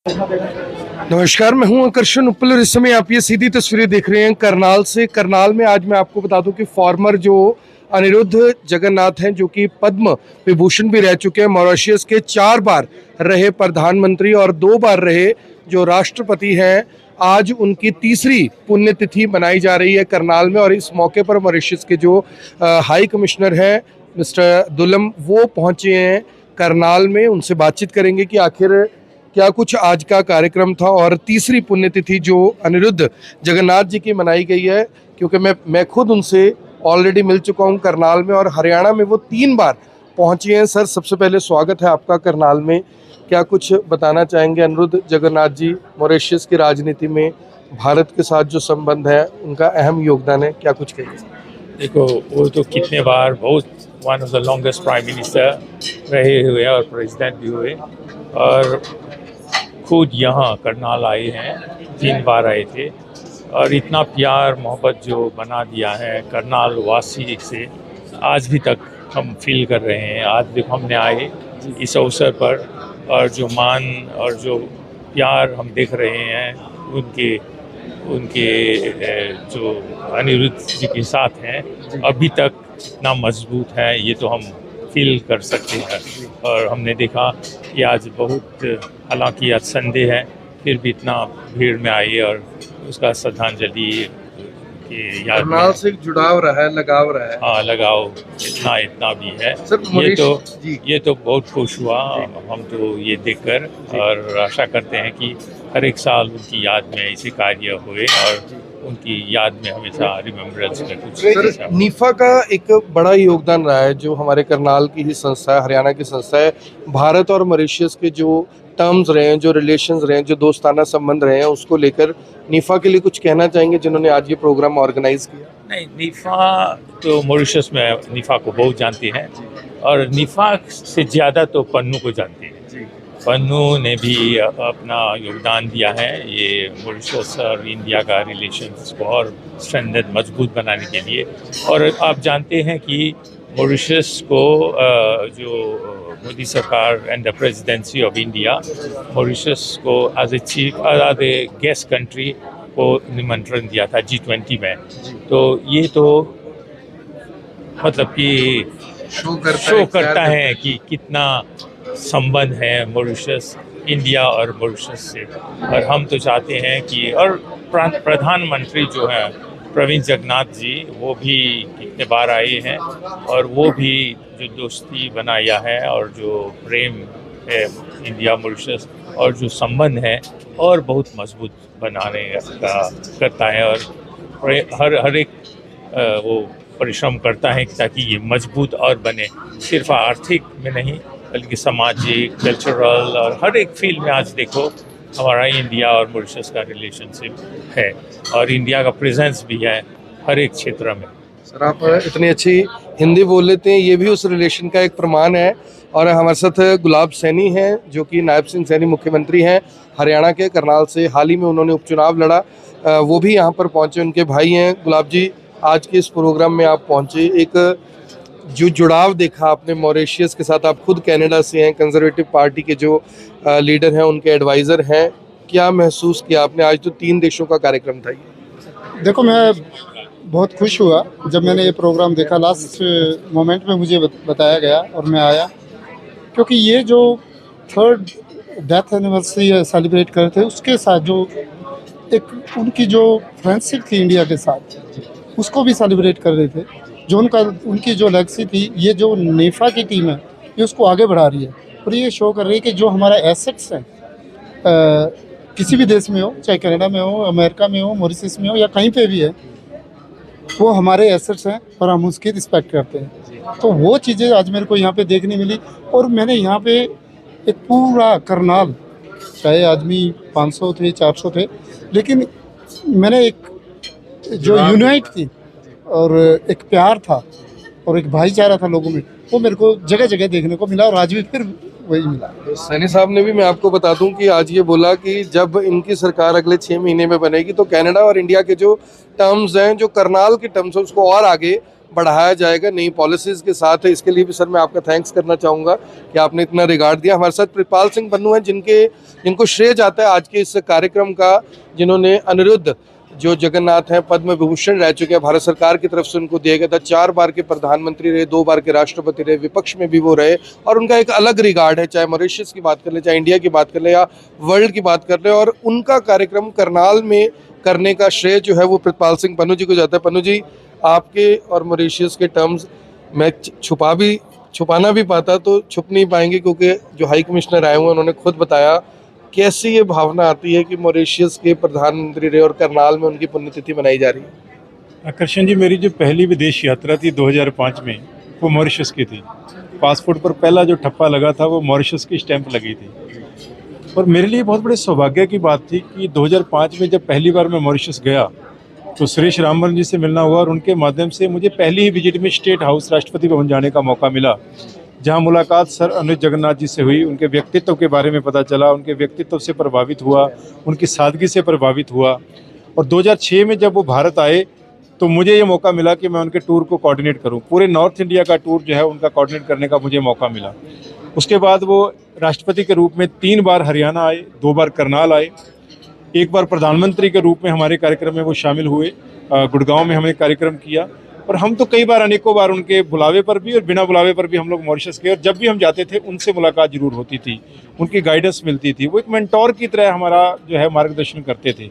नमस्कार, मैं हूं आकर्षण उपल और इस समय आप ये सीधी तस्वीरें देख रहे हैं करनाल से। करनाल में आज मैं आपको बता दूं कि फॉर्मर जो अनिरुद्ध जगन्नाथ हैं, जो कि पद्म विभूषण भी रह चुके हैं, मॉरिशस के 4 बार रहे प्रधानमंत्री और 2 बार रहे जो राष्ट्रपति हैं, आज उनकी तीसरी पुण्यतिथि मनाई जा रही है करनाल में। और इस मौके पर मॉरिशस के जो हाई कमिश्नर हैं मिस्टर दुलम, वो पहुंचे हैं करनाल में। उनसे बातचीत करेंगे कि आखिर क्या कुछ आज का कार्यक्रम था और तीसरी पुण्यतिथि जो अनिरुद्ध जगन्नाथ जी की मनाई गई है, क्योंकि मैं खुद उनसे ऑलरेडी मिल चुका हूं करनाल में और हरियाणा में वो 3 बार पहुंचे हैं। सर, सबसे पहले स्वागत है आपका करनाल में। क्या कुछ बताना चाहेंगे? अनिरुद्ध जगन्नाथ जी मॉरिशस की राजनीति में भारत के साथ जो संबंध है, उनका अहम योगदान है, क्या कुछ कहिए? देखो, वो तो कितने बार बहुत one of the longest prime minister रहे हुए और प्रेसिडेंट भी हुए, और खुद यहाँ करनाल आए हैं, 3 बार आए थे। और इतना प्यार मोहब्बत जो बना दिया है करनाल वासी से, आज भी तक हम फील कर रहे हैं। आज भी हमने आए इस अवसर पर, और जो मान और जो प्यार हम देख रहे हैं उनके जो अनिरुद्ध जी के साथ हैं, अभी तक इतना मजबूत है, ये तो हम फील कर सकते हैं। और हमने देखा कि आज बहुत, हालांकि आज संडे है, फिर भी इतना भीड़ में आए और उसका श्रद्धांजलि के याद करनाल से जुड़ाव रहा है, लगाव रहा है। हाँ, लगाव इतना भी है। ये तो बहुत खुश हुआ हम तो ये देखकर, और आशा करते हैं कि हर एक साल उनकी याद में ऐसे कार्य हुए और उनकी याद में हमेशा रिमेम्बरेंस का कुछ। सर, नीफा का एक बड़ा योगदान रहा है, जो हमारे करनाल की ही संस्था है, हरियाणा की संस्था है। भारत और मॉरिशस के जो टर्म्स रहे हैं, जो रिलेशंस रहे हैं, जो दोस्ताना संबंध रहे हैं, उसको लेकर नीफा के लिए कुछ कहना चाहेंगे, जिन्होंने आज ये प्रोग्राम ऑर्गेनाइज किया? नहीं, नीफा तो मॉरिशस में नीफा को बहुत जानते हैं, और नीफा से ज़्यादा तो पन्नू को जानते हैं। पन्नू ने भी अपना योगदान दिया है ये मॉरिशस और इंडिया का रिलेशंस को और स्ट्रेंथन मजबूत बनाने के लिए। और आप जानते हैं कि मॉरिशस को जो मोदी सरकार and the presidency of India Mauritius को एज ए गेस्ट कंट्री को निमंत्रण दिया था G20 में। तो ये तो मतलब कि शो करता है कि कितना संबंध है मॉरिशस, इंडिया और मॉरिशस से। और हम तो चाहते हैं कि, और प्रधानमंत्री जो हैं प्रवीण जगन्नाथ जी, वो भी कितने बार आए हैं, और वो भी जो दोस्ती बनाया है और जो प्रेम है इंडिया मॉरिशस और जो संबंध है, और बहुत मजबूत बनाने का करता है। और हर एक वो परिश्रम करता है ताकि ये मजबूत और बने, सिर्फ आर्थिक में नहीं बल्कि सामाजिक, कल्चरल और हर एक फील्ड में। आज देखो हमारा इंडिया और मॉरिशस का रिलेशनशिप है, और इंडिया का प्रेजेंस भी है हर एक क्षेत्र में। सर, आप इतनी अच्छी हिंदी बोल लेते हैं, ये भी उस रिलेशन का एक प्रमाण है। और हमारे साथ गुलाब सैनी हैं, जो कि नायब सिंह सैनी मुख्यमंत्री हैं हरियाणा के। करनाल से हाल ही में उन्होंने उपचुनाव लड़ा, वो भी यहाँ पर पहुँचे, उनके भाई हैं। गुलाब जी, आज के इस प्रोग्राम में आप पहुँचे, एक जो जुड़ाव देखा आपने मॉरिशस के साथ, आप खुद कनाडा से हैं, कंजर्वेटिव पार्टी के जो लीडर हैं, उनके एडवाइज़र हैं, क्या महसूस किया आपने? आज तो 3 देशों का कार्यक्रम था ये। देखो, मैं बहुत खुश हुआ जब मैंने ये प्रोग्राम देखा। लास्ट मोमेंट में मुझे बताया गया और मैं आया, क्योंकि ये जो 3rd डेथ एनिवर्सरी सेलिब्रेट कर रहे थे, उसके साथ जो एक उनकी जो फ्रेंडशिप थी इंडिया के साथ, उसको भी सेलिब्रेट कर रहे थे। जो उनकी जो लेगेसी थी, ये जो नीफा की टीम है, ये उसको आगे बढ़ा रही है। और ये शो कर रही है कि जो हमारा एसेट्स हैं, किसी भी देश में हो, चाहे कनाडा में हो, अमेरिका में हो, मॉरिशस में हो, या कहीं पे भी है, वो हमारे एसेट्स हैं और हम उसकी रिस्पेक्ट करते हैं। तो वो चीज़ें आज मेरे को यहाँ पे देखने मिली। और मैंने यहाँ पे एक पूरा करनाल, चाहे आदमी 500 थे, 400 थे, लेकिन मैंने एक जो यूनाइट थी और एक प्यार था और एक भाईचारा था लोगों में, वो मेरे को जगह जगह देखने को मिला। और आज भी फिर वही मिला। तो सैनी साहब ने भी, मैं आपको बता दूं कि आज ये बोला कि जब इनकी सरकार अगले 6 महीने में बनेगी, तो कनाडा और इंडिया के जो टर्म्स हैं, जो करनाल के टर्म्स हैं, उसको और आगे बढ़ाया जाएगा नई पॉलिसीज़ के साथ। इसके लिए भी सर मैं आपका थैंक्स करना चाहूँगा कि आपने इतना रिगार्ड दिया। हमारे साथ प्रितपाल सिंह पन्नू हैं जिनको श्रेय जाता है आज के इस कार्यक्रम का, जिन्होंने अनिरुद्ध जो जगन्नाथ हैं पद्म विभूषण रह चुके हैं, भारत सरकार की तरफ से उनको दिया गया था। 4 बार के प्रधानमंत्री रहे, 2 बार के राष्ट्रपति रहे, विपक्ष में भी वो रहे और उनका एक अलग रिगार्ड है, चाहे मॉरिशस की बात कर ले, चाहे इंडिया की बात कर ले या वर्ल्ड की बात कर ले। और उनका कार्यक्रम करनाल में करने का श्रेय जो है वो प्रितपाल सिंह पन्नू जी को जाता है। पन्नू जी, आपके और मॉरिशस के टर्म्स मैं छुपाना भी पाता तो छुप नहीं पाएंगे, क्योंकि जो हाई कमिश्नर आए हुए हैं उन्होंने खुद बताया कैसी ये भावना आती है कि मॉरिशस के प्रधानमंत्री रहे और करनाल में उनकी पुण्यतिथि मनाई जा रही है। आकर्षण जी, मेरी जो पहली विदेश यात्रा थी 2005 में, वो मॉरिशस की थी। पासपोर्ट पर पहला जो ठप्पा लगा था वो मॉरिशस की स्टैंप लगी थी। और मेरे लिए बहुत बड़े सौभाग्य की बात थी कि 2005 में जब पहली बार मैं मॉरिशस गया तो सुरेश रामबन जी से मिलना हुआ और उनके माध्यम से मुझे पहली ही विजिट में स्टेट हाउस राष्ट्रपति भवन जाने का मौका मिला, जहां मुलाकात सर अनिरुद्ध जगन्नाथ जी से हुई। उनके व्यक्तित्व के बारे में पता चला, उनके व्यक्तित्व से प्रभावित हुआ, उनकी सादगी से प्रभावित हुआ। और 2006 में जब वो भारत आए तो मुझे ये मौका मिला कि मैं उनके टूर को कोऑर्डिनेट करूं। पूरे नॉर्थ इंडिया का टूर जो है उनका कोऑर्डिनेट करने का मुझे मौका मिला। उसके बाद वो राष्ट्रपति के रूप में 3 बार हरियाणा आए, 2 बार करनाल आए, 1 बार प्रधानमंत्री के रूप में हमारे कार्यक्रम में वो शामिल हुए। गुड़गांव में हमने कार्यक्रम किया और हम तो कई बार, अनेकों बार उनके बुलावे पर भी और बिना बुलावे पर भी हम लोग मॉरिशस गए। और जब भी हम जाते थे उनसे मुलाकात जरूर होती थी, उनकी गाइडेंस मिलती थी। वो एक मेंटोर की तरह हमारा जो है मार्गदर्शन करते थे।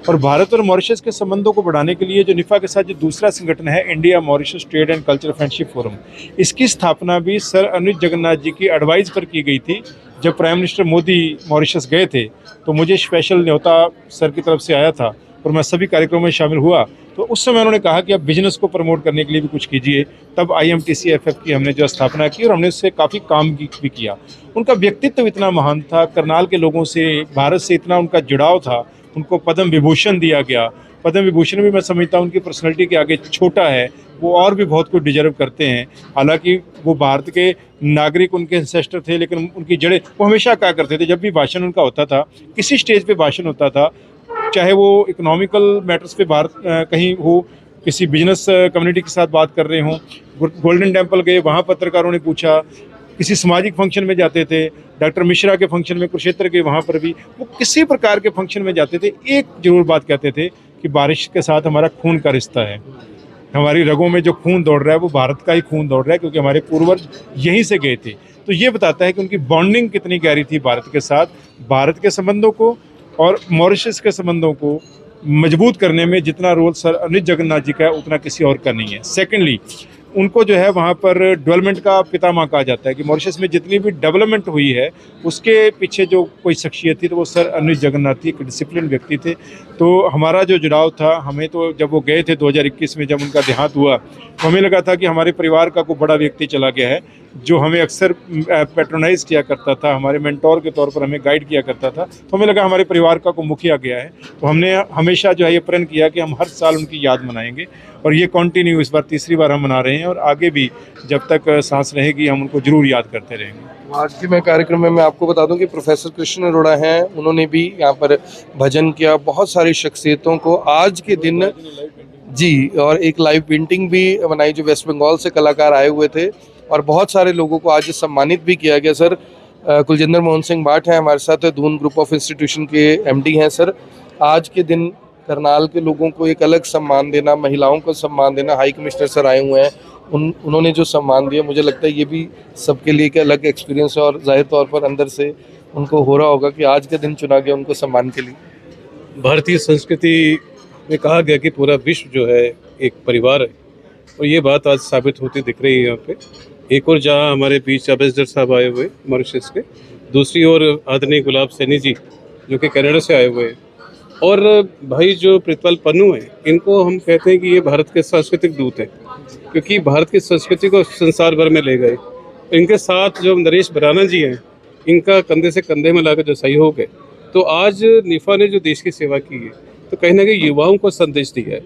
और भारत और मॉरिशस के संबंधों को बढ़ाने के लिए जो निफा के साथ जो दूसरा संगठन है, India Mauritius trade and culture friendship forum, इसकी स्थापना भी सर अनिरुद्ध जगन्नाथ जी की एडवाइस पर की गई थी। जब प्राइम मिनिस्टर मोदी मॉरिशस गए थे तो मुझे स्पेशल न्योता सर की तरफ से आया था और मैं सभी कार्यक्रमों में शामिल हुआ। तो उस समय उन्होंने कहा कि आप बिजनेस को प्रमोट करने के लिए भी कुछ कीजिए। तब IMTCFF की हमने जो स्थापना की और हमने उससे काफ़ी काम भी किया। उनका व्यक्तित्व इतना महान था, करनाल के लोगों से, भारत से इतना उनका जुड़ाव था। उनको पद्म विभूषण दिया गया। पद्म विभूषण भी मैं समझता हूँ उनकी पर्सनैलिटी के आगे छोटा है, वो और भी बहुत कुछ डिजर्व करते हैं। हालांकि वो भारत के नागरिक, उनके एंसेस्टर थे, लेकिन उनकी जड़ें, वो हमेशा क्या करते थे, जब भी भाषण उनका होता था, किसी स्टेज पे भाषण होता था, चाहे वो इकोनॉमिकल मैटर्स पे भारत कहीं हो, किसी बिजनेस कम्युनिटी के साथ बात कर रहे हों, गोल्डन टेम्पल गए, वहाँ पत्रकारों ने पूछा, किसी सामाजिक फंक्शन में जाते थे, डॉक्टर मिश्रा के फंक्शन में कुरुक्षेत्र के, वहाँ पर भी वो किसी प्रकार के फंक्शन में जाते थे, एक जरूर बात कहते थे कि बारिश के साथ हमारा खून का रिश्ता है। हमारी रगों में जो खून दौड़ रहा है वो भारत का ही खून दौड़ रहा है, क्योंकि हमारे पूर्वज यहीं से गए थे। तो ये बताता है कि उनकी बॉन्डिंग कितनी गहरी थी भारत के साथ। भारत के संबंधों को और मॉरिशस के संबंधों को मजबूत करने में जितना रोल सर अनिरुद्ध जगन्नाथ जी का है उतना किसी और का नहीं है। सेकेंडली, उनको जो है वहाँ पर डेवलपमेंट का पितामह कहा जाता है कि मॉरिशस में जितनी भी डेवलपमेंट हुई है उसके पीछे जो कोई शख्सियत थी तो वो सर अनिरुद्ध जगन्नाथ थी। एक डिसिप्लिन व्यक्ति थे। तो हमारा जो जुड़ाव था, हमें तो जब वो गए थे 2021 में, जब उनका देहांत हुआ तो हमें लगा था कि हमारे परिवार का कोई बड़ा व्यक्ति चला गया है जो हमें अक्सर पैट्रोनाइज किया करता था, हमारे मेंटोर के तौर पर हमें गाइड किया करता था। तो हमें लगा हमारे परिवार का कोई मुखिया गया है। तो हमने हमेशा जो है ये प्रण किया कि हम हर साल उनकी याद मनाएंगे और ये कंटिन्यू इस बार 3री बार हम मना रहे हैं और आगे भी जब तक सांस रहेगी हम उनको जरूर याद करते रहेंगे। आज के मैं कार्यक्रम में मैं आपको बता दूं कि प्रोफेसर कृष्ण अरोड़ा हैं, उन्होंने भी यहाँ पर भजन किया। बहुत सारी शख्सियतों को आज के दिन जी, और एक लाइव पेंटिंग भी बनाई जो वेस्ट बंगाल से कलाकार आए हुए थे और बहुत सारे लोगों को आज सम्मानित भी किया गया। सर कुलजिंदर मोहन सिंह भाट हैं हमारे साथ, दून ग्रुप ऑफ इंस्टीट्यूशन के MD हैं। सर, आज के दिन करनाल के लोगों को एक अलग सम्मान देना, महिलाओं को सम्मान देना, हाई कमिश्नर सर आए हुए हैं, उन्होंने जो सम्मान दिया, मुझे लगता है ये भी सबके लिए एक अलग एक्सपीरियंस है और जाहिर तौर पर अंदर से उनको हो रहा होगा कि आज का दिन चुना गया उनको सम्मान के लिए। भारतीय संस्कृति में कहा गया कि पूरा विश्व जो है एक परिवार है और ये बात आज साबित होती दिख रही है यहाँ पे। एक और जहाँ हमारे बीच एम्बेसडर साहब आए हुए मॉरिशस के, दूसरी ओर आदरणीय गुलाब सैनी जी जो कि कनाडा से आए हुए हैं, और भाई जो प्रितपाल पन्नू हैं, इनको हम कहते हैं कि ये भारत के सांस्कृतिक दूत हैं, क्योंकि भारत की संस्कृति को संसार भर में ले गए। इनके साथ जो नरेश बराना जी हैं, इनका कंधे से कंधे में लाकर जो सहयोग है, तो आज निफा ने जो देश की सेवा की है तो कहीं ना कहीं युवाओं को संदेश दिया है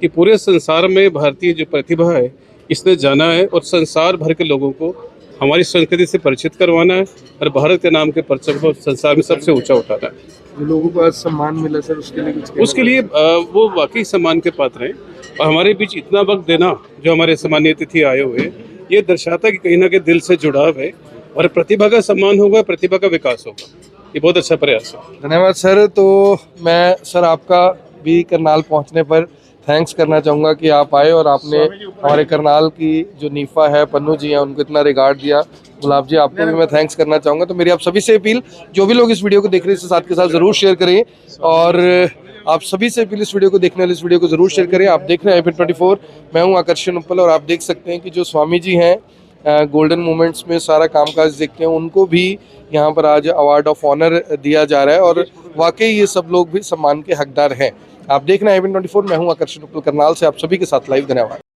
कि पूरे संसार में भारतीय जो प्रतिभा है इसने जाना है और संसार भर के लोगों को हमारी संस्कृति से परिचित करवाना है और भारत के नाम के परचम को संसार में सबसे ऊंचा उठाना है। जो लोगों को आज सम्मान मिला सर, उसके लिए वो वाकई सम्मान के पात्र हैं। और हमारे बीच इतना वक्त देना जो हमारे सम्मानीय अतिथि आए हुए हैं, ये दर्शाता है कि कहीं ना कहीं दिल से जुड़ाव है और प्रतिभा का सम्मान होगा, प्रतिभा का विकास होगा। ये बहुत अच्छा प्रयास है। धन्यवाद सर। तो मैं सर आपका भी करनाल पहुंचने पर थैंक्स करना चाहूँगा कि आप आए और आपने हमारे करनाल की जो नीफा है, पन्नू जी हैं, उनको इतना रिगार्ड दिया। गुलाब जी आपको भी मैं थैंक्स करना चाहूँगा। तो मेरी आप सभी से अपील, जो भी लोग इस वीडियो को देख रहे हैं इसे साथ के साथ ज़रूर शेयर करें, और आप सभी से अपील इस वीडियो को देखने वाले इस वीडियो को ज़रूर शेयर करें। आप देख रहे हैं IPN 24, मैं हूँ आकर्षण उपल, और आप देख सकते हैं कि जो स्वामी जी हैं गोल्डन मोमेंट्स में सारा कामकाज देखते हैं, उनको भी यहाँ पर आज अवार्ड ऑफ ऑनर दिया जा रहा है, और वाकई ये सब लोग भी सम्मान के हकदार हैं। आप देख रहे हैं IPN 24, मैं हूँ आकर्षण उपल करनाल से, आप सभी के साथ लाइव। धन्यवाद।